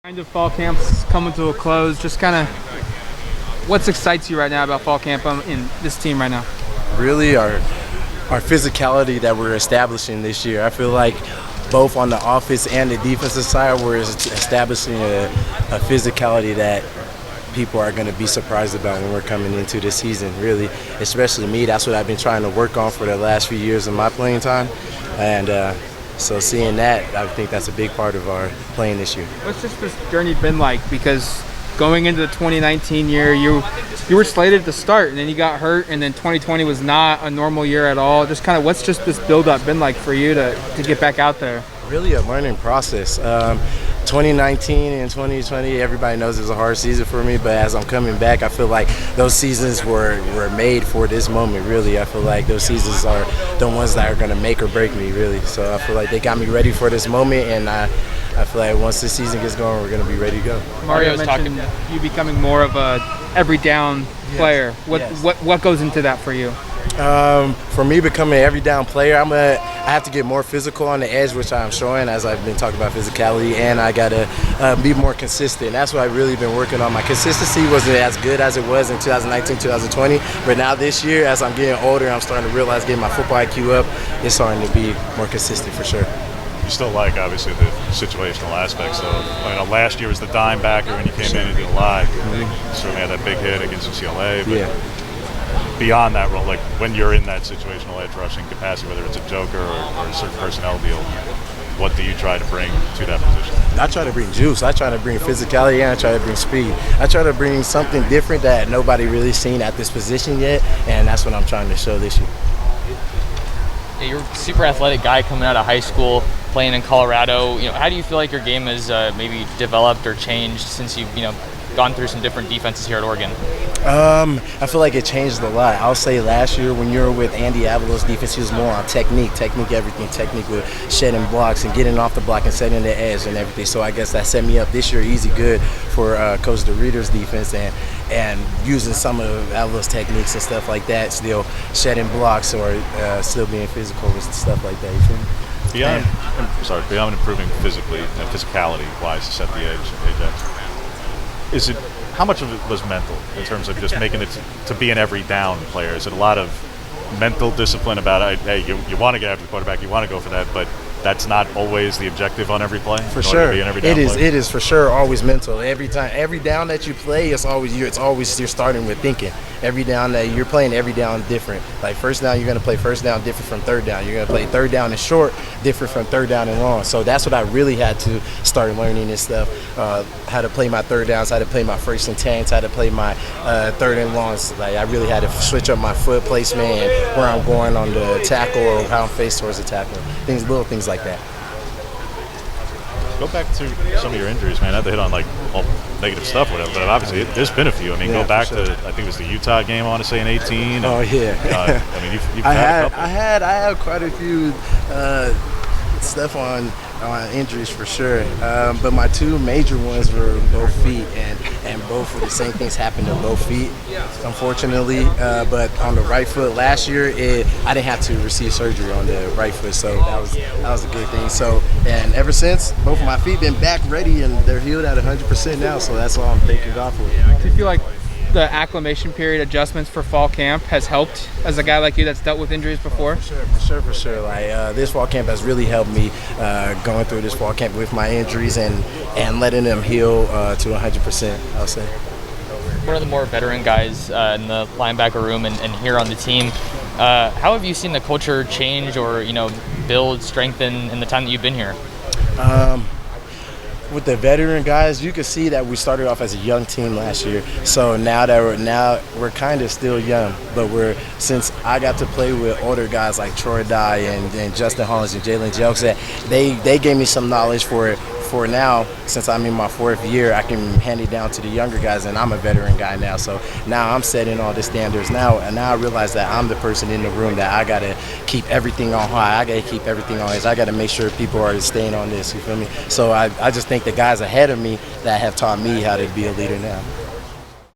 Kind of fall camp's coming to a close. Just kind of, what excites you right now about fall camp in this team right now? Really, our physicality that we're establishing this year. I feel like both on the offense and the defensive side, we're establishing a physicality that people are going to be surprised about when we're coming into this season, really, especially me. That's what I've been trying to work on for the last few years of my playing time. And so seeing that, I think that's a big part of our playing this year. What's just this journey been like? Because going into the 2019 year, you were slated to start, and then you got hurt, and then 2020 was not a normal year at all. Just kind of what's just this build-up been like for you to get back out there? Really a learning process. 2019 and 2020, everybody knows it was a hard season for me, but as I'm coming back, I feel like those seasons were made for this moment, really. I feel like those seasons are the ones that are going to make or break me, really. So I feel like they got me ready for this moment, and I feel like once this season gets going, we're going to be ready to go. Mario mentioned you becoming more of a every down player. What goes into that for you? For me, becoming an every down player, I have to get more physical on the edge, which I'm showing as I've been talking about physicality, and I got to be more consistent. That's what I've really been working on. My consistency wasn't as good as it was in 2019, 2020, but now this year, as I'm getting older, I'm starting to realize getting my football IQ up, it's starting to be more consistent for sure. You still like, obviously, the situational aspects, though. Last year was the dime backer when you came in and did a lot. You certainly had that big hit against UCLA, but beyond that role, like when you're in that situational edge rushing capacity, whether it's a joker or a certain personnel deal, what do you try to bring to that position? I try to bring juice. I try to bring physicality, and I try to bring speed. I try to bring something different that nobody really seen at this position yet, and that's what I'm trying to show this year. Yeah, you're a super athletic guy coming out of high school, playing in Colorado. How do you feel like your game has maybe developed or changed since you've gone through some different defenses here at Oregon? I feel like it changed a lot. I'll say last year when you were with Andy Avalos' defense, he was more on technique everything, technique with shedding blocks and getting off the block and setting the edge and everything. So I guess that set me up this year easy good for Coach DeRita's defense and using some of Avalos' techniques and stuff like that, still shedding blocks or still being physical and stuff like that. You feel me? Beyond improving physically and physicality-wise to set the edge, Ajax, how much of it was mental in terms of just making it to be an every down player? Is it a lot of mental discipline about, hey, you want to get after the quarterback, you want to go for that, but that's not always the objective on every play? For sure. It is for sure always mental. Every down that you play, it's always you're starting with thinking. Every down that you're playing, every down different. Like first down, you're going to play first down different from third down. You're going to play third down and short different from third down and long. So that's what I really had to start learning this stuff. How to play my third downs, how to play my first and 10s, how to play my third and longs. Like I really had to switch up my foot placement and where I'm going on the tackle or how I'm faced towards the tackle. Little things like that. Go back to some of your injuries, man. Not to hit on like all negative stuff, whatever, but obviously there's been a few. Go back to I think it was the Utah game. I want to say in 18. Oh yeah. You've had a couple. I had quite a few stuff on injuries for sure, but my two major ones were both feet, and both of the same things happened to both feet, unfortunately. But on the right foot last year, I didn't have to receive surgery on the right foot, so that was a good thing. So, and ever since, both of my feet been back ready, and they're healed at 100% now. So that's all I'm thanking God for. Do you feel like the acclimation period adjustments for fall camp has helped as a guy like you that's dealt with injuries before? For sure. Like this fall camp has really helped me going through this fall camp with my injuries and letting them heal to 100%, I'll say. One of the more veteran guys in the linebacker room and here on the team, how have you seen the culture change or build, strengthen in the time that you've been here? With the veteran guys, you can see that we started off as a young team last year. So now we're kind of still young, but since I got to play with older guys like Troy Dye and Justin Hollins and Jalen Jelks, that they gave me some knowledge for now. Since I'm in my fourth year, I can hand it down to the younger guys, and I'm a veteran guy now. So now I'm setting all the standards now, and now I realize that I'm the person in the room that I gotta keep everything on high. I gotta keep everything on edge. I gotta make sure people are staying on this. You feel me? So I just think the guys ahead of me that have taught me how to be a leader now.